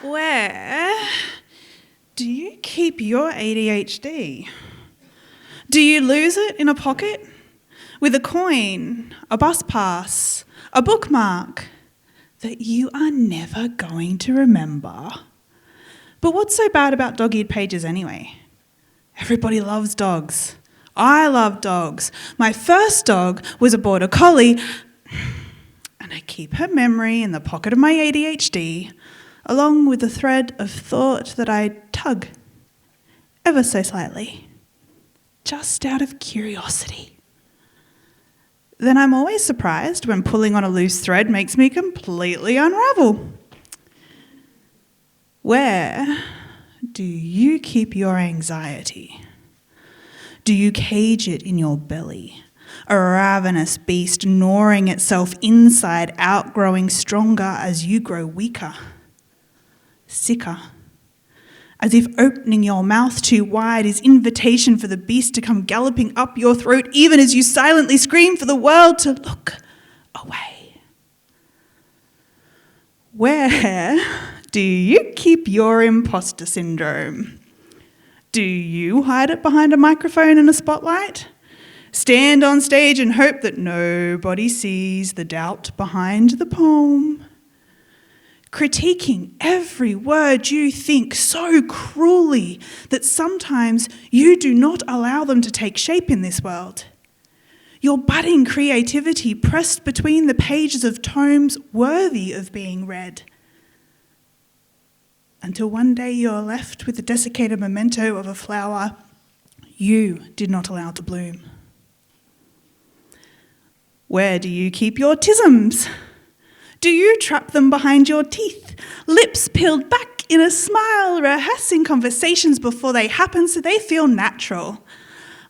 Where do you keep your ADHD? Do you lose it in a pocket? With a coin, a bus pass, a bookmark that you are never going to remember? But what's so bad about dog-eared pages anyway? Everybody loves dogs. I love dogs. My first dog was a border collie, and I keep her memory in the pocket of my ADHD, along with the thread of thought that I tug ever so slightly, just out of curiosity. Then I'm always surprised when pulling on a loose thread makes me completely unravel. Where do you keep your anxiety? Do you cage it in your belly? A ravenous beast gnawing itself inside out, growing stronger as you grow weaker, sicker, as if opening your mouth too wide is invitation for the beast to come galloping up your throat, even as you silently scream for the world to look away. Where do you keep your imposter syndrome? Do you hide it behind a microphone and a spotlight? Stand on stage and hope that nobody sees the doubt behind the poem? Critiquing every word you think so cruelly that sometimes you do not allow them to take shape in this world. Your budding creativity pressed between the pages of tomes worthy of being read. Until one day you're left with the desiccated memento of a flower you did not allow to bloom. Where do you keep your tisms? Do you trap them behind your teeth, lips peeled back in a smile, rehearsing conversations before they happen so they feel natural?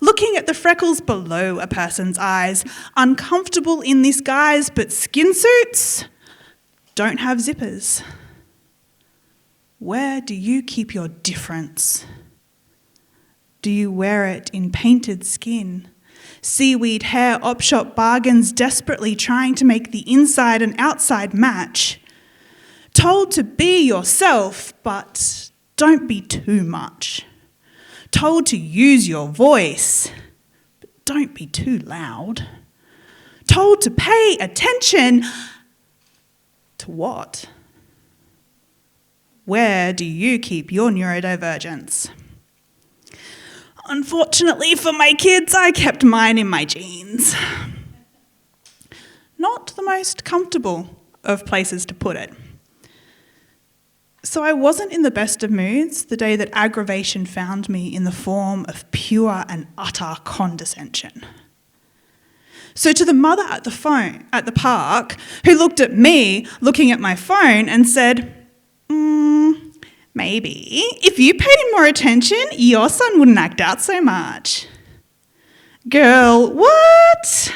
Looking at the freckles below a person's eyes, uncomfortable in this guise, but skin suits don't have zippers. Where do you keep your difference? Do you wear it in painted skin? Seaweed hair op-shop bargains, desperately trying to make the inside and outside match. Told to be yourself, but don't be too much. Told to use your voice, but don't be too loud. Told to pay attention to what? Where do you keep your neurodivergence? Unfortunately for my kids, I kept mine in my jeans. Not the most comfortable of places to put it. So I wasn't in the best of moods the day that aggravation found me in the form of pure and utter condescension. So to the mother at the park, who looked at me looking at my phone and said, maybe if you paid him more attention, your son wouldn't act out so much. Girl, what?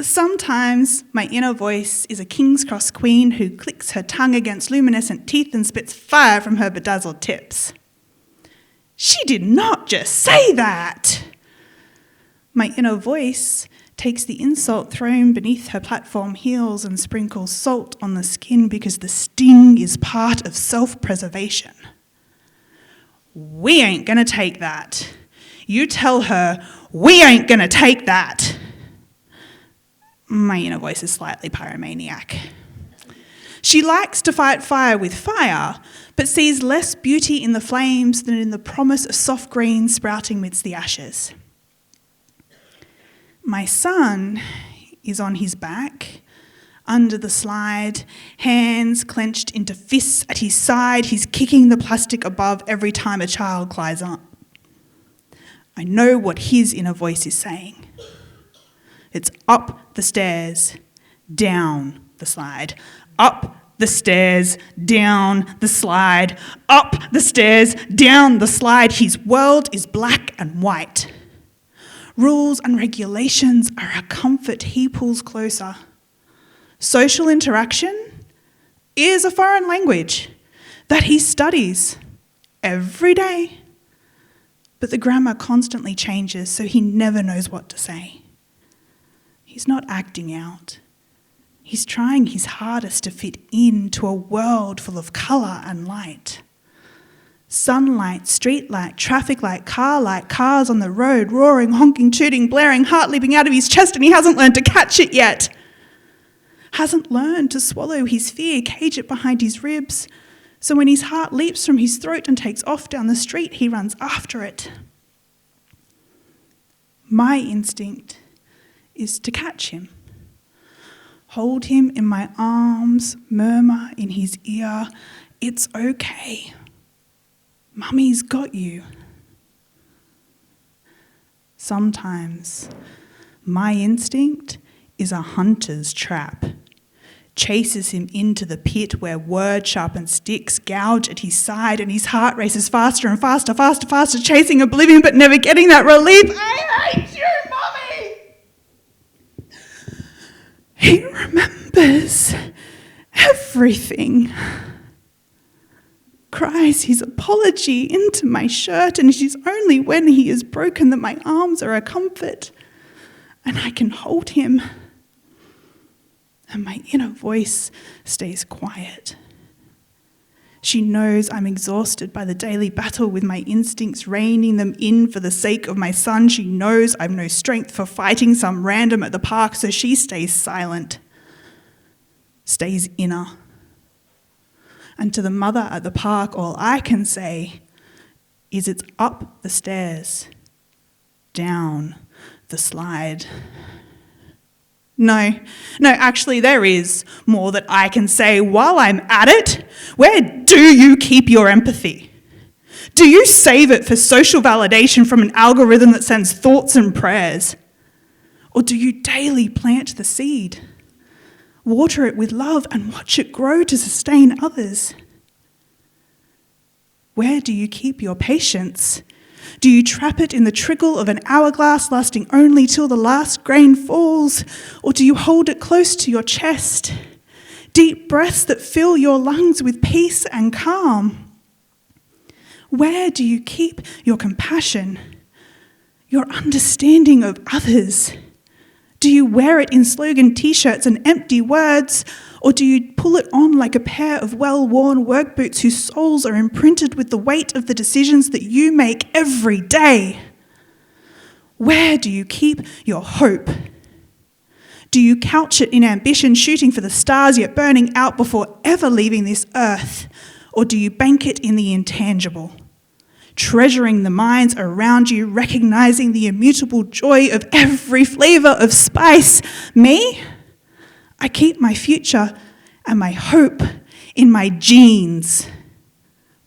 Sometimes my inner voice is a King's Cross queen who clicks her tongue against luminescent teeth and spits fire from her bedazzled tips. She did not just say that. My inner voice takes the insult thrown beneath her platform heels and sprinkles salt on the skin because the sting is part of self-preservation. We ain't gonna take that. You tell her, we ain't gonna take that. My inner voice is slightly pyromaniac. She likes to fight fire with fire, but sees less beauty in the flames than in the promise of soft green sprouting midst the ashes. My son is on his back, under the slide, hands clenched into fists at his side. He's kicking the plastic above every time a child climbs up. I know what his inner voice is saying. It's up the stairs, down the slide, up the stairs, down the slide, up the stairs, down the slide. His world is black and white. Rules and regulations are a comfort he pulls closer. Social interaction is a foreign language that he studies every day, but the grammar constantly changes, so he never knows what to say. He's not acting out. He's trying his hardest to fit into a world full of colour and light. Sunlight, street light, traffic light, car light, cars on the road, roaring, honking, tooting, blaring, heart leaping out of his chest, and he hasn't learned to catch it yet. Hasn't learned to swallow his fear, cage it behind his ribs, so when his heart leaps from his throat and takes off down the street, he runs after it. My instinct is to catch him, hold him in my arms, murmur in his ear, "It's okay. Mummy's got you." Sometimes my instinct is a hunter's trap, chases him into the pit where word-sharpened sticks gouge at his side and his heart races faster and faster, faster, faster, chasing oblivion but never getting that relief. I hate you, Mummy! He remembers everything. Cries his apology into my shirt, and it is only when he is broken that my arms are a comfort and I can hold him. And my inner voice stays quiet. She knows I'm exhausted by the daily battle with my instincts, reining them in for the sake of my son. She knows I've no strength for fighting some random at the park, so she stays silent, stays inner. And to the mother at the park, all I can say is it's up the stairs, down the slide. No, actually there is more that I can say while I'm at it. Where do you keep your empathy? Do you save it for social validation from an algorithm that sends thoughts and prayers? Or do you daily plant the seed, water it with love and watch it grow to sustain others? Where do you keep your patience? Do you trap it in the trickle of an hourglass lasting only till the last grain falls? Or do you hold it close to your chest? Deep breaths that fill your lungs with peace and calm. Where do you keep your compassion, your understanding of others? Do you wear it in slogan t-shirts and empty words? Or do you pull it on like a pair of well-worn work boots whose soles are imprinted with the weight of the decisions that you make every day? Where do you keep your hope? Do you couch it in ambition, shooting for the stars yet burning out before ever leaving this earth? Or do you bank it in the intangible, treasuring the minds around you, recognizing the immutable joy of every flavour of spice? Me? I keep my future and my hope in my genes.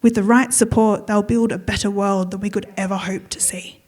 With the right support, they'll build a better world than we could ever hope to see.